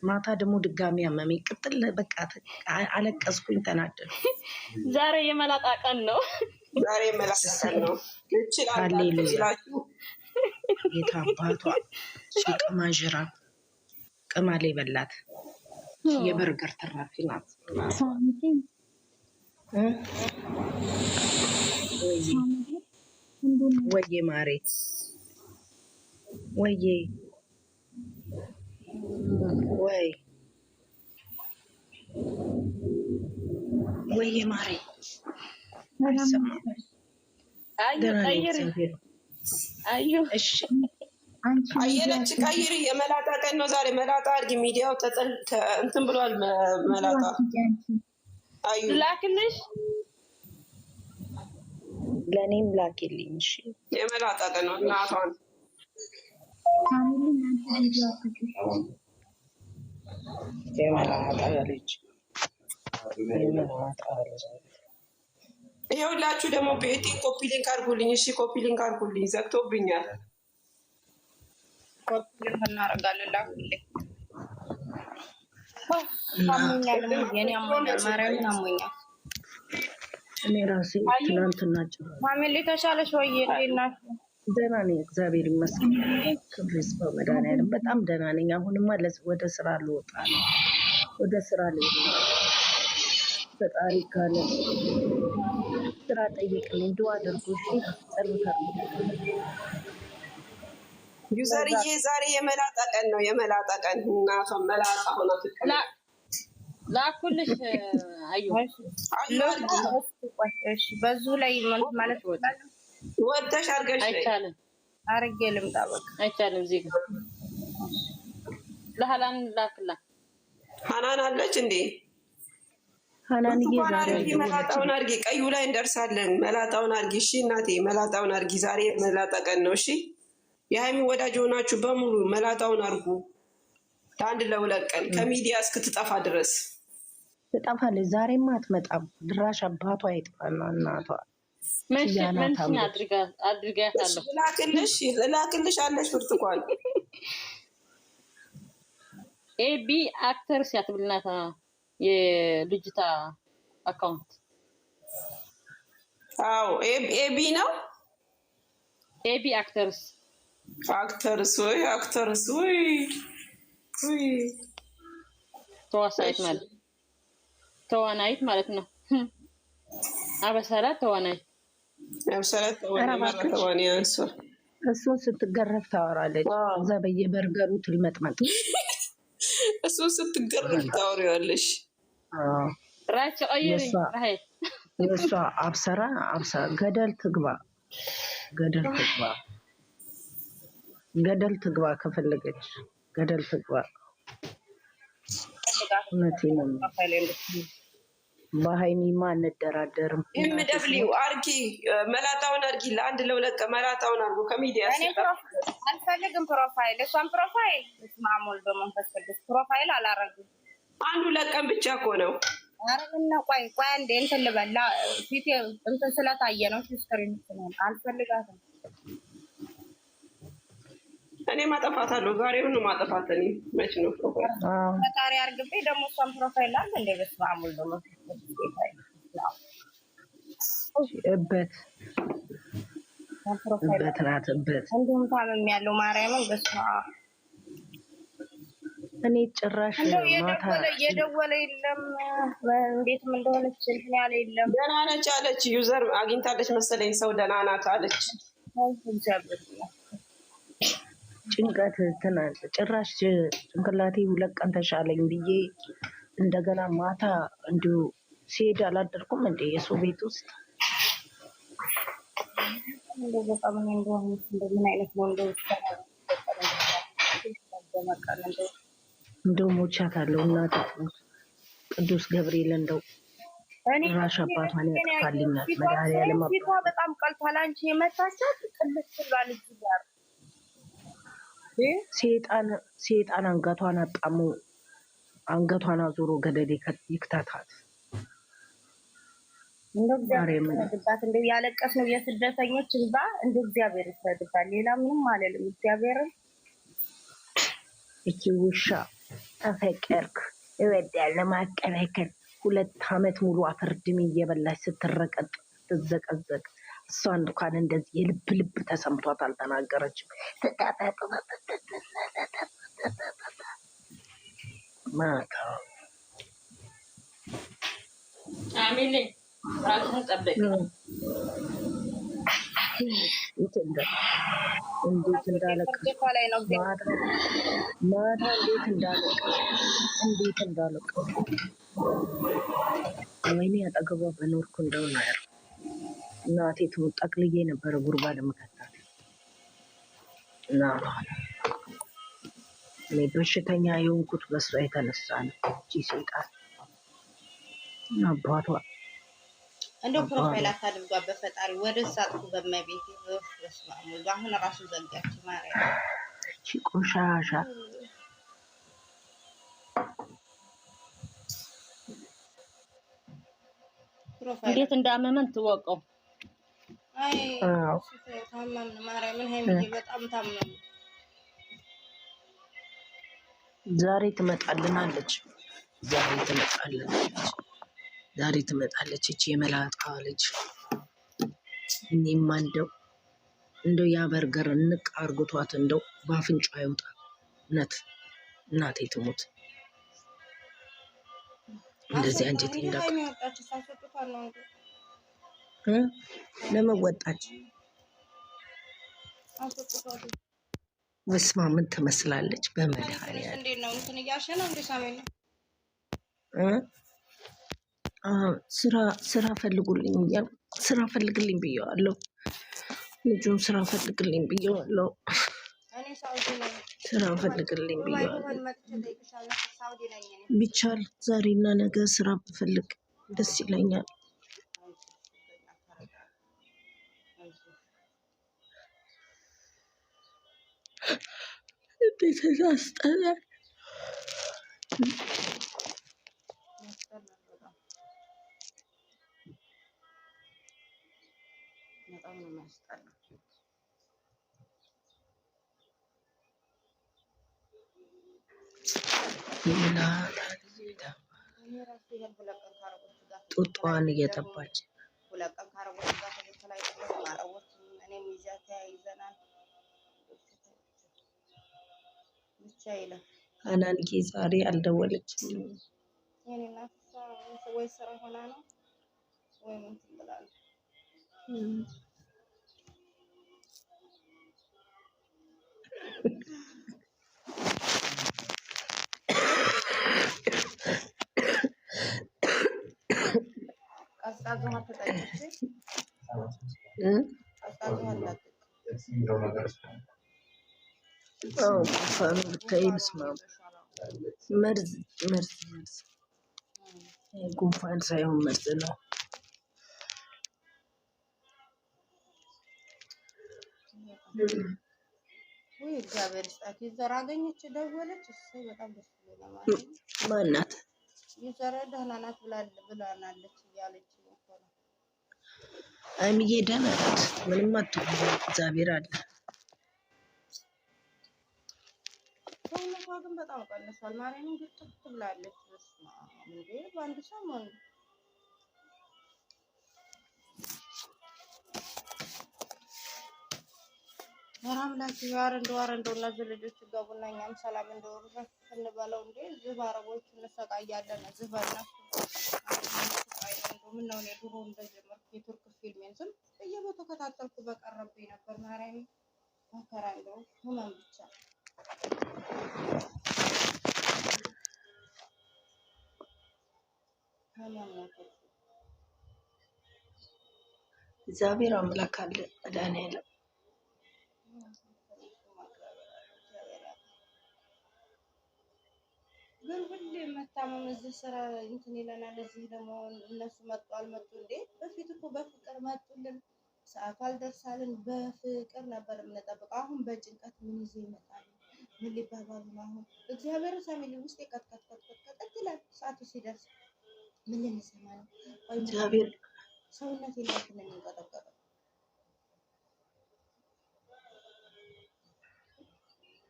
ማታ ደግሞ ድጋሚ አመመኝ። ቅጥል በቃ አለቀስኩኝ፣ ተናደድኩ። ዛሬ የመላጣ ቀን ነው። ዛሬ የመላጣ ቀን ነው። ይችላል የታባቷ ቅማዥራ ቅማሌ በላት። የበርገር ተራፊ ናት። ወዬ ማሬ ወዬ ወይ ወዬ ማሬ አየለች ቀይሪ። የመላጣ ቀን ነው ዛሬ። መላጣ አድርጊ። ሚዲያው እንትን ብሏል። መላጣ አዩ ላክልሽ፣ ለእኔም ላኪልኝ። እሺ የመላጣ ቀን ነው። እናቷን የመላጣ ልጅ ይኸውላችሁ ደግሞ ቤቴ ኮፒ ሊንክ አድርጉልኝ። እሺ ኮፒ ሊንክ አድርጉልኝ። ዘግቶብኛል። ኮፒ ሊንክ እናደርጋለን። ላኩልኝ። ማርያምን አሞኛል። እኔ ራሴ ትናንትና ፋሚሊ ተሻለሽ ወይ? እንዴት ናችሁ? ደህና ነኝ፣ እግዚአብሔር ይመስገን። ክብር ይስፋ መድኃኒዓለም። በጣም ደህና ነኝ። አሁንማ ወደ ስራ ልወጣ ነው። ወደ ስራ ልወጣ ፈጣሪ ካለ ስራ ጠይቅልኝ። ዱአ አድርጉ። እሺ ጸሎት አድርጉ። ዩዘርዬ ዛሬ የመላጣ ቀን ነው። የመላጣ ቀን እናቷ መላጣ ሆና ትቀላ ላኩልሽ። አዩ እሺ በዙ ላይ ማለት ወጥተሽ አድርገሽ አይቻልም። አርጌ ልምጣ በቃ አይቻልም። እዚህ ጋር ለሃናን ላክላ። ሃናን አለች እንዴ? ሃናንዬ ዛሬ መላጣውን አድርጊ። ቀዩ ላይ እንደርሳለን። መላጣውን አድርጊ። እሺ እናቴ መላጣውን አድርጊ። ዛሬ መላጣ ቀን ነው። እሺ የሃይሚ ወዳጅ ሆናችሁ በሙሉ መላጣውን አድርጉ። ለአንድ ለሁለት ቀን ከሚዲያ እስክትጠፋ ድረስ ትጠፋለች። ዛሬማ አትመጣም። ድራሽ አባቷ ይጥፋና እናቷ ምን አድርጋታለሁ። ላክልሽ አለሽ ብርቱካን ኤቢ አክተር ሲያትብልናታ የልጅታ አካውንት አዎ ኤቢ ነው። ኤቢ አክተርስ ወይ ተዋናይት ማለት ነው። አበሰራት ተዋናይት እሱን ስትገረፍ ታወራለች። እዛ በየበርገሩ ትልመጥመጥ እሱን ስትገረፍ ታወሪዋለሽ። ራች ቀይሪ የእሷ አብሰራ ገደል ትግባ ከፈለገች ገደል ትግባ። እውነቴን ነው። በሃይሚማ አንደራደርም። ደብሊው አርጊ መላጣውን አርጊ። ለአንድ ለሁለት መላጣውን አርጉ። ከሚዲያ አልፈልግም ፕሮፋይል። እሷን ፕሮፋይል ማሙል በመንፈስ ቅዱስ ፕሮፋይል አላረግም። አንድ ሁለት ቀን ብቻ እኮ ነው። አረግና ቆይ አንዴ እንትን ልበላ። ፊቴ እንትን ስለታየ ነው። ስክሪን አልፈልጋትም። እኔ ማጠፋታለሁ። ዛሬውን ማጠፋት እኔ መች ነው ፕሮፋይል ፈጣሪ አርግቤ ደግሞ እሷን ፕሮፋይል አለ እንደ በስመ አብ ወልድ ወመንፈስ እበት ናት። እበት እንዲሁም ታመም ያለው ማርያምን በስመ አብ እኔ ጭራሽ ማታ የደወለ የለም። እንዴትም እንደሆነች እንትን ያለ የለም። ደህና ነች አለች። ዩዘር አግኝታለች መሰለኝ። ሰው ደህና ናት አለች። ጭንቀት ትናንት ጭራሽ ጭንቅላቴ ሁለት ቀን ተሻለኝ ብዬ እንደገና ማታ እንዲሁ ሲሄድ አላደርኩም እንዴ የሰው ቤት ውስጥ እንደው ሞቻታለሁ። እናት ቅዱስ ገብርኤል እንደው ራሽ አባቷን ያጥፋልኛል። መድኃኒዓለም ፊቷ በጣም ቀልቷል። አንቺ የመታቻት ቅልት ብሏል። እዚህ ጋር ሴጣን አንገቷን አጣሙ። አንገቷን አዞሮ ገደል ይክተታት። እንደው ያለቀስነው የስደተኞች እንባ እንደ እግዚአብሔር ይፈርድባል። ሌላ ምንም አልልም። እግዚአብሔርን እቺ ውሻ አፈቀርኩ እወዳለሁ ማቀናከን 2 ዓመት ሙሉ አፈርድም እየበላች ስትረቀጥ ትዘቀዘቅ እሷን እንኳን እንደዚህ የልብ ልብ ተሰምቷት አልተናገረችም። ማታ አሚሌ ራስን ጠብቅ። እንዴት እንዳለቀስኩ ማታ እንዴት እንዳለቀስኩ ወይኔ አጠገቧ በኖርኩ እንደሆነ ያር እናቴ ትሙት ጠቅልዬ ነበረ ጉድጓድ መከታት እና እኔ በሽተኛ የሆንኩት በሷ የተነሳ ነው። እቺ ሰይጣን አባቷ እንደው ፕሮፋይል አታድርጓ በፈጣሪ ወደ ሳጥኩ በመቤት በስማሙ አሁን ራሱ ዘጋች ማርያም እቺ ቆሻሻ እንዴት እንዳመመን ትወቀው። አይ ታመምን ማርያምን ሀይሚዬ በጣም ታመምን። ዛሬ ትመጣልናለች። እቺ የመላጣ ልጅ እኔማ እንደው ያ በርገር እንቅ አርግቷት እንደው በአፍንጫ አይወጣ። እናቴ ትሙት እንደዚህ አንጀቴ ለመወጣች በስመ አብ ምን ትመስላለች? በመድኃኒዓለም ስራ ፈልግልኝ ብየዋለሁ። ልጁን ስራ ፈልግልኝ ብየዋለሁ። ቢቻል ዛሬና ነገ ስራ ብፈልግ ደስ ይለኛል። እንዴት ያስጠላል! ጡጧን እየጠባች አናንዬ ዛሬ አልደወለችልኝም። ወይ ስራ ሆና ነው ወይ ምን ትላለች? መርዝ ጉንፋን ሳይሆን መርዝ ነው። ወይ እግዚአብሔር ይስጣት። ይዘራ አገኘች ደወለች። እሰይ በጣም ደስ ይላል። ማናት? ይዘራ ደህና ናት ብላናለች እያለች ነው። አይምዬ ደህና ናት፣ ምንም አትሆንም። እግዚአብሔር አለ። ሰውነቷ ግን በጣም ቀንሷል። ማርያምን ግጥፍ ብላለች። በስመ አብ እንዴ! በአንድ ሰሞን አምላክ ያር እንደው እነዚህ ልጆች ገቡና እኛም ሰላም እንደወሩ እንበለው እንዴ! ዝብ አረቦች እንሰቃያለን። ዝብ በእናትህ ምን ነው? እኔ ድሮ እንደጀመርኩ የቱርክ ፊልሜን ዝም በየቦታው ተከታተልኩ በቀረብኝ ነበር። ማርያም መከራ እንደው ህመም ብቻ እግዚአብሔር አምላክ አለ መድኃኒዓለም ግን ሁሌ መታመም እዚህ ስራ እንትን ይለናል። እዚህ ደግሞ እነሱ መጡ አልመጡ እንዴ? በፊት እኮ በፍቅር መጡልን፣ ሰዓቱ አልደርሳልን፣ በፍቅር ነበር የምንጠብቀው። አሁን በጭንቀት ምን ይዘው ይመጣሉ? ምን ሊባባሉ ነው? አሁን እግዚአብሔር ፋሚሊ ውስጥ የቀጥቀጥቀጥቀጥቀጥ ይላል። ሰዓቱ ሲደርስ ምን ልንሰማ ነው? እግዚአብሔር ሰውነት የለት ነው የሚንቀጠቀጠው።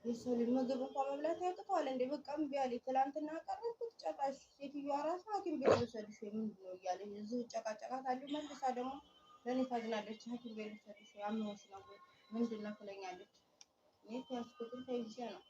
የሰው ልጅ ምግብ እንኳን መብላት ያቅተዋል እንዴ? በቃ እምቢ አለኝ። ትላንትና ቀረብኩት ጨራሽ ሴትዮዋ ራሱ ሐኪም ቤት ልውሰድሽ ምንድን ነው እያለኝ እዚሁ ጨቃጨቃታለሁ። መልሳ ደግሞ ለእኔ ታዝናለች። ሐኪም ቤት ልውሰድሽ አሞሽ ነው ወይ ምንድን ነው ትለኛለች። እኔ ያስኩትን ተይዤ ነው